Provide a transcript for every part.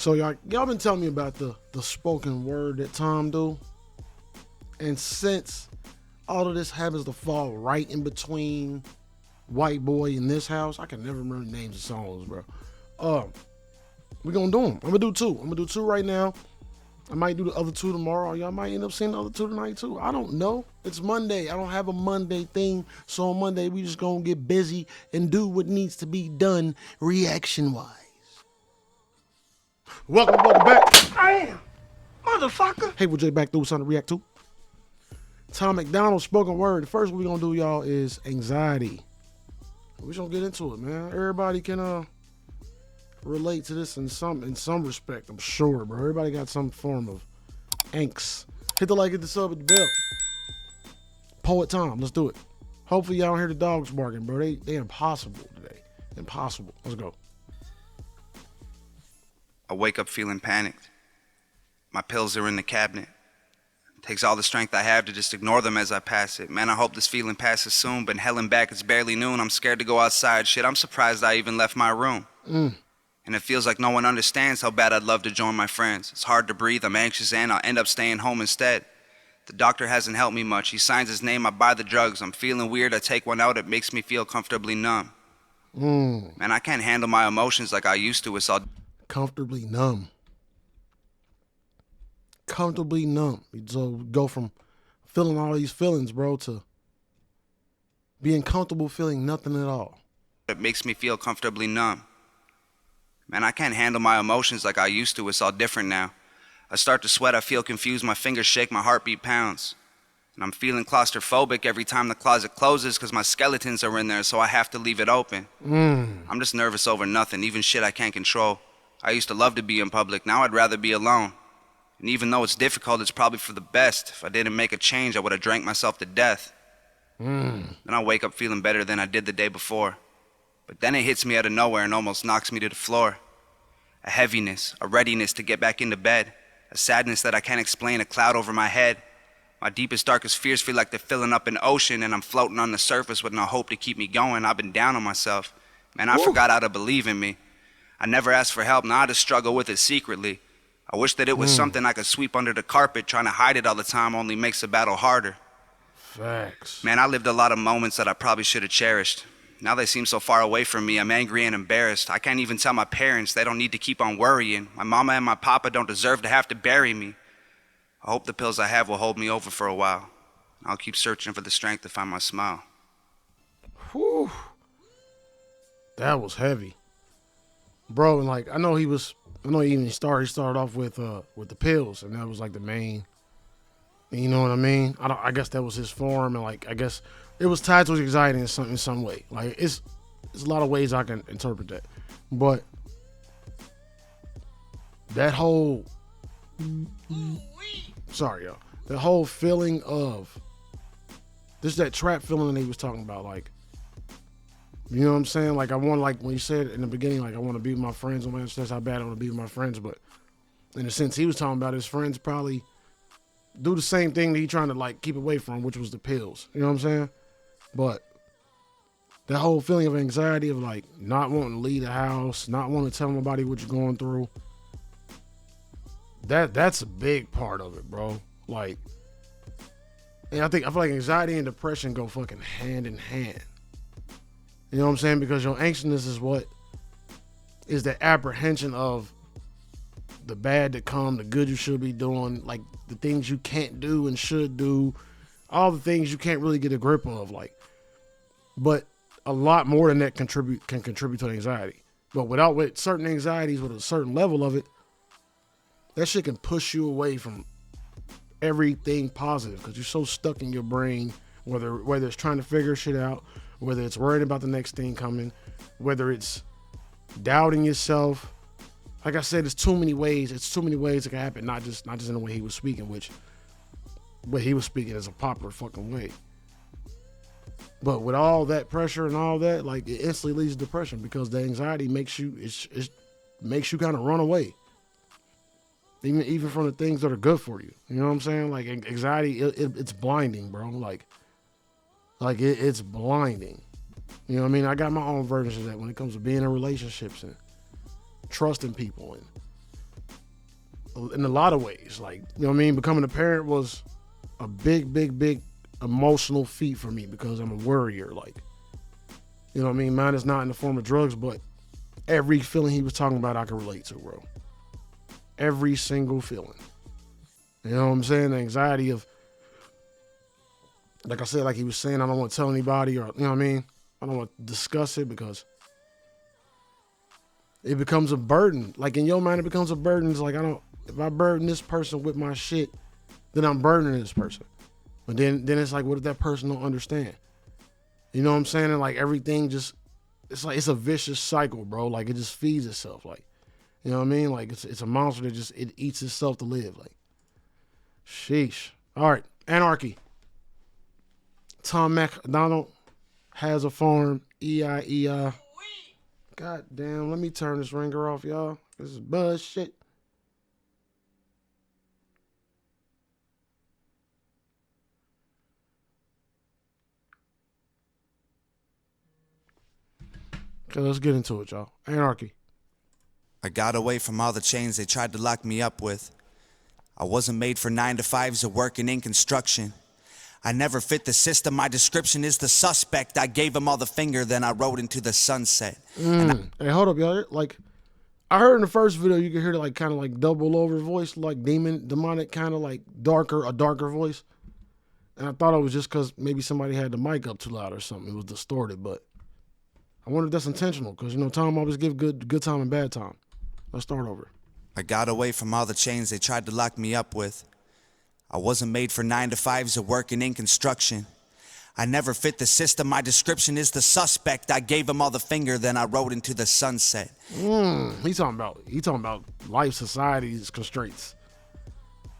So y'all been telling me about the spoken word that Tom do. And since all of this happens to fall right in between White Boy in this house, I can never remember the names of songs, bro. We're gonna do them. I'm gonna do two right now. I might do the other two tomorrow. Y'all might end up seeing the other two tonight too. I don't know. It's Monday. I don't have a Monday theme. So on Monday, we just gonna get busy and do what needs to be done reaction-wise. Welcome back. Damn, motherfucker. Hey, Jay back through something to react to. Tom Macdonald spoken word. The first one we're gonna do, y'all, is anxiety. We're gonna get into it, man. Everybody can relate to this in some respect, I'm sure, bro. Everybody got some form of angst. Hit the like, hit the sub, hit the bell. Poet Tom, let's do it. Hopefully y'all don't hear the dogs barking, bro. They impossible today. Impossible. Let's go. I wake up feeling panicked. My pills are in the cabinet. It takes all the strength I have to just ignore them as I pass it. Man, I hope this feeling passes soon, but hell and back, it's barely noon. I'm scared to go outside. Shit, I'm surprised I even left my room. And it feels like no one understands how bad I'd love to join my friends. It's hard to breathe, I'm anxious, and I'll end up staying home instead. The doctor hasn't helped me much. He signs his name, I buy the drugs. I'm feeling weird, I take one out, it makes me feel comfortably numb. Man, I can't handle my emotions like I used to. It's all comfortably numb. Comfortably numb. So go from feeling all these feelings, bro, to being comfortable feeling nothing at all. It makes me feel comfortably numb. Man, I can't handle my emotions like I used to. It's all different now. I start to sweat, I feel confused, my fingers shake, my heartbeat pounds. And I'm feeling claustrophobic every time the closet closes because my skeletons are in there, so I have to leave it open. I'm just nervous over nothing, even shit I can't control. I used to love to be in public, now I'd rather be alone. And even though it's difficult, it's probably for the best. If I didn't make a change, I would have drank myself to death. Then I wake up feeling better than I did the day before. But then it hits me out of nowhere and almost knocks me to the floor. A heaviness, a readiness to get back into bed. A sadness that I can't explain, a cloud over my head. My deepest, darkest fears feel like they're filling up an ocean and I'm floating on the surface with no hope to keep me going. I've been down on myself. Man, I forgot how to believe in me. I never asked for help, now I just struggle with it secretly. I wish that it was something I could sweep under the carpet. Trying to hide it all the time only makes the battle harder. Facts. Man, I lived a lot of moments that I probably should have cherished. Now they seem so far away from me. I'm angry and embarrassed. I can't even tell my parents. They don't need to keep on worrying. My mama and my papa don't deserve to have to bury me. I hope the pills I have will hold me over for a while. I'll keep searching for the strength to find my smile. Whew. That was heavy. Bro, and like, I know he even started off with the pills, and that was like the main, you know what I mean? I guess that was his form, and like, I guess it was tied to his anxiety in some way. Like, it's a lot of ways I can interpret that. But that whole, sorry y'all, the whole feeling of, this that trap feeling that he was talking about, like, you know what I'm saying? Like, I want, like, when he said in the beginning, like, I want to be with my friends, and that's how bad I want to be with my friends. But in a sense, he was talking about his friends probably do the same thing that he trying to, like, keep away from, which was the pills. You know what I'm saying? But that whole feeling of anxiety of, like, not wanting to leave the house, not wanting to tell nobody what you're going through, that's a big part of it, bro. Like, and I feel like anxiety and depression go fucking hand in hand. You know what I'm saying? Because your anxiousness is the apprehension of the bad to come, the good you should be doing, like the things you can't do and should do, all the things you can't really get a grip of, like. But a lot more than that can contribute to anxiety. But with certain anxieties, with a certain level of it, that shit can push you away from everything positive because you're so stuck in your brain, whether it's trying to figure shit out, whether it's worried about the next thing coming, whether it's doubting yourself. Like I said, it's too many ways it can happen, not just in the way he was speaking, but he was speaking as a popular fucking way. But with all that pressure and all that, like, it instantly leads to depression because the anxiety makes you kind of run away. Even from the things that are good for you. You know what I'm saying? Like, anxiety, it's blinding, bro. Like it's blinding. You know what I mean? I got my own versions of that when it comes to being in relationships and trusting people and in a lot of ways. Like, you know what I mean? Becoming a parent was a big emotional feat for me because I'm a worrier. Like, you know what I mean? Mine is not in the form of drugs, but every feeling he was talking about, I can relate to, bro. Every single feeling. You know what I'm saying? The anxiety of, like I said, like he was saying, I don't want to tell anybody, or, you know what I mean? I don't want to discuss it because it becomes a burden. Like, in your mind, it becomes a burden. It's like, if I burden this person with my shit, then I'm burdening this person. But then it's like, what if that person don't understand? You know what I'm saying? And like everything just, it's a vicious cycle, bro. Like, it just feeds itself. Like, you know what I mean? Like, it's a monster that just, it eats itself to live. Like, sheesh. All right, Anarchy. Tom Macdonald has a farm. E-I-E-I. God damn, let me turn this ringer off, y'all. This is bullshit. Okay, let's get into it, y'all. Anarchy. I got away from all the chains they tried to lock me up with. I wasn't made for 9 to 5s or working in construction. I never fit the system. My description is the suspect. I gave him all the finger, then I rode into the sunset. Hey, hold up, y'all. Like, I heard in the first video, you could hear the, like, kind of like double over voice, like demonic, kind of like a darker voice. And I thought it was just because maybe somebody had the mic up too loud or something. It was distorted, but I wonder if that's intentional, because, you know, Tom always give good time and bad time. Let's start over. I got away from all the chains they tried to lock me up with. I wasn't made for 9 to 5s or working in construction. I never fit the system. My description is the suspect. I gave him all the finger, then I rode into the sunset. He talking about life, society's constraints.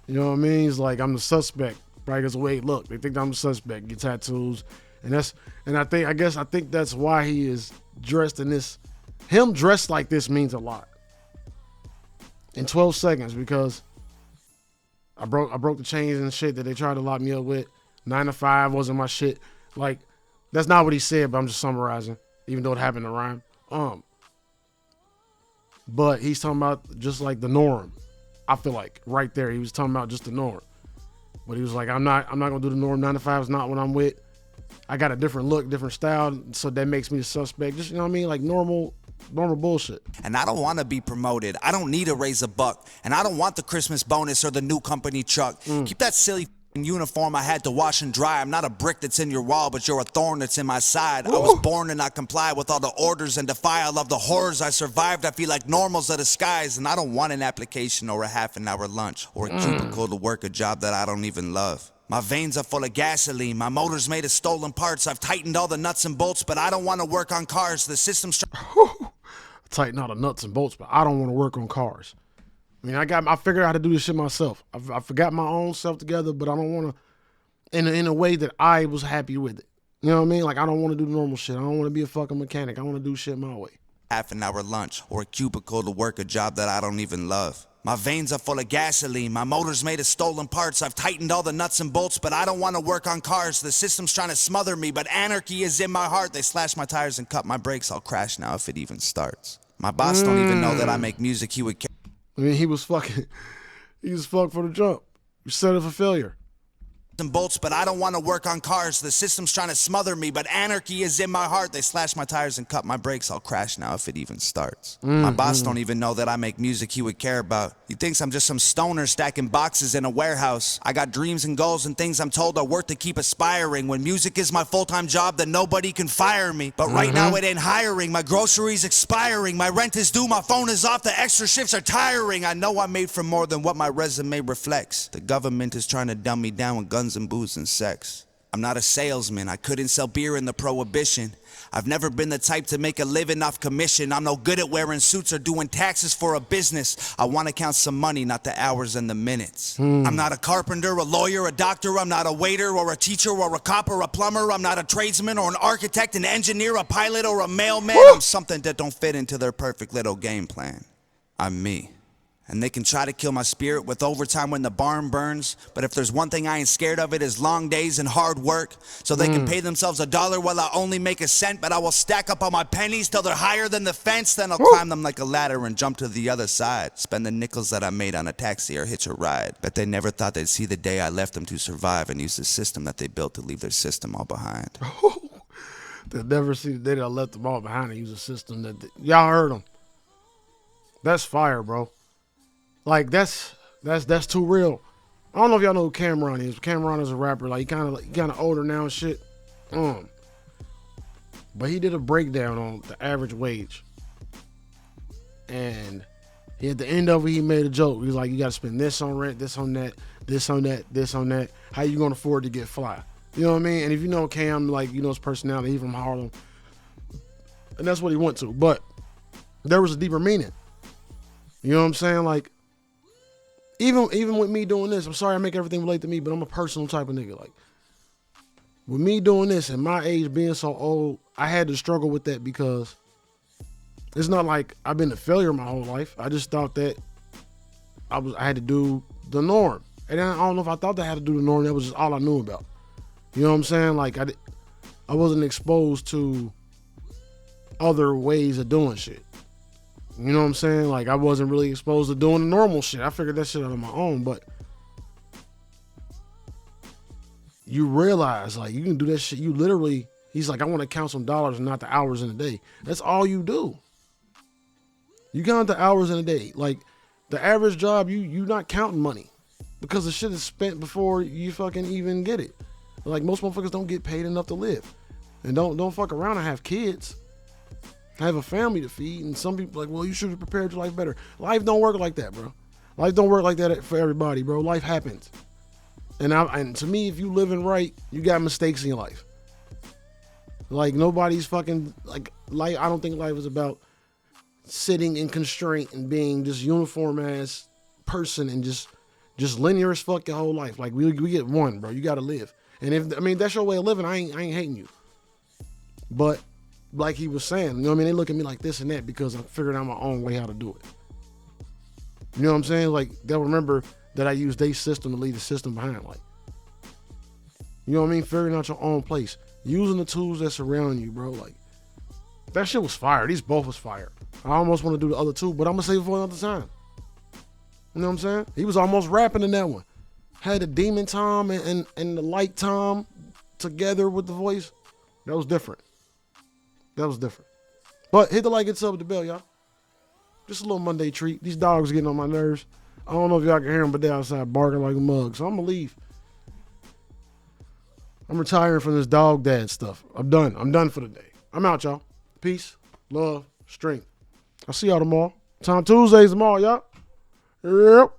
You know what I mean? He's like, I'm the suspect. Right? Because wait, look, they think I'm the suspect. Get tattoos, and I think that's why he is dressed in this. Him dressed like this means a lot. In 12 seconds, because I broke the chains and shit that they tried to lock me up with. 9 to 5 wasn't my shit. Like, that's not what he said, but I'm just summarizing, even though it happened to rhyme. But he's talking about just like the norm. I feel like right there, he was talking about just the norm. But he was like, I'm not gonna do the norm. 9 to 5 is not what I'm with. I got a different look, different style, so that makes me the suspect. Just, you know what I mean? Like normal bullshit. And I don't want to be promoted. I don't need to raise a buck. And I don't want the Christmas bonus or the new company truck. Keep that silly uniform I had to wash and dry. I'm not a brick that's in your wall, but you're a thorn that's in my side. I was born to not comply with all the orders and defy. I love the horrors I survived. I feel like normal's a disguise. And I don't want an application or a half-an-hour lunch or a cubicle to work a job that I don't even love. My veins are full of gasoline. My motor's made of stolen parts. I've tightened all the nuts and bolts, but I don't want to work on cars. The system's tighten all the nuts and bolts, but I don't want to work on cars. I mean, I figured out how to do this shit myself. I forgot my own self together, but I don't want to, in a way that I was happy with it. You know what I mean? Like, I don't want to do the normal shit. I don't want to be a fucking mechanic. I want to do shit my way. Half-an-hour lunch or a cubicle to work a job that I don't even love. My veins are full of gasoline. My motor's made of stolen parts. I've tightened all the nuts and bolts, but I don't want to work on cars. The system's trying to smother me, but anarchy is in my heart. They slash my tires and cut my brakes. I'll crash now if it even starts. My boss don't even know that I make music. He would care. I mean, he was fucked for the jump. You set up for failure. And bolts, but I don't want to work on cars. The system's trying to smother me, but anarchy is in my heart. They slash my tires and cut my brakes. I'll crash now if it even starts. My boss don't even know that I make music he would care about. He thinks I'm just some stoner stacking boxes in a warehouse. I got dreams and goals and things I'm told are worth to keep aspiring. When music is my full-time job, then nobody can fire me. But right now it ain't hiring. My groceries expiring. My rent is due. My phone is off. The extra shifts are tiring. I know I'm made for more than what my resume reflects. The government is trying to dumb me down with guns and booze and sex. I'm not a salesman. I couldn't sell beer in the prohibition. I've never been the type to make a living off commission. I'm no good at wearing suits or doing taxes for a business. I want to count some money, not the hours and the minutes. I'm not a carpenter, a lawyer, a doctor. I'm not a waiter or a teacher or a cop or a plumber. I'm not a tradesman or an architect, an engineer, a pilot or a mailman. I'm something that don't fit into their perfect little game plan. I'm me. And they can try to kill my spirit with overtime when the barn burns. But if there's one thing I ain't scared of, it is long days and hard work. So they can pay themselves $1 while I only make a cent. But I will stack up all my pennies till they're higher than the fence. Then I'll climb them like a ladder and jump to the other side. Spend the nickels that I made on a taxi or hitch a ride. Bet they never thought they'd see the day I left them to survive and use the system that they built to leave their system all behind. They'll never see the day that I left them all behind and use a system that y'all heard them. That's fire, bro. Like that's too real. I don't know if y'all know who Cameron is. Cameron is a rapper. Like he kind of older now and shit. But he did a breakdown on the average wage, and at the end of it, he made a joke. He was like, "You got to spend this on rent, this on that, this on that, this on that. How you gonna afford to get fly?" You know what I mean? And if you know Cam, like you know his personality, he from Harlem, and that's what he went to. But there was a deeper meaning. You know what I'm saying? Like. Even with me doing this, I'm sorry I make everything relate to me, but I'm a personal type of nigga. Like, with me doing this and my age being so old, I had to struggle with that because it's not like I've been a failure my whole life. I just thought that I had to do the norm. And I don't know if I thought I had to do the norm. That was just all I knew about. You know what I'm saying? Like, I wasn't exposed to other ways of doing shit. You know what I'm saying? Like, I wasn't really exposed to doing the normal shit. I figured that shit out on my own, but you realize, like, you can do that shit. You literally, he's like, I want to count some dollars and not the hours in a day. That's all you do. You count the hours in a day. Like, the average job, you not counting money because the shit is spent before you fucking even get it. Like, most motherfuckers don't get paid enough to live. And don't fuck around and have kids. I have a family to feed, and some people are like, well, you should have prepared your life better. Life don't work like that, bro. Life don't work like that for everybody, bro. Life happens. And to me, if you living right, you got mistakes in your life. Like, nobody's fucking, like, I don't think life is about sitting in constraint and being this uniform-ass person and just linear as fuck your whole life. Like, we get one, bro. You got to live. And if that's your way of living, I ain't hating you. But like he was saying, you know what I mean? They look at me like this and that because I'm figuring out my own way how to do it. You know what I'm saying? Like, they'll remember that I used their system to leave the system behind. Like, you know what I mean? Figuring out your own place. Using the tools that surround you, bro. Like, that shit was fire. These both was fire. I almost want to do the other two, but I'm going to save it for another time. You know what I'm saying? He was almost rapping in that one. Had the demon Tom and the light Tom together with the voice. That was different. That was different. But hit the like, hit sub with the bell, y'all. Just a little Monday treat. These dogs getting on my nerves. I don't know if y'all can hear them, but they're outside barking like a mug. So I'm going to leave. I'm retiring from this dog dad stuff. I'm done. I'm done for the day. I'm out, y'all. Peace, love, strength. I'll see y'all tomorrow. Time Tuesdays tomorrow, y'all. Yep.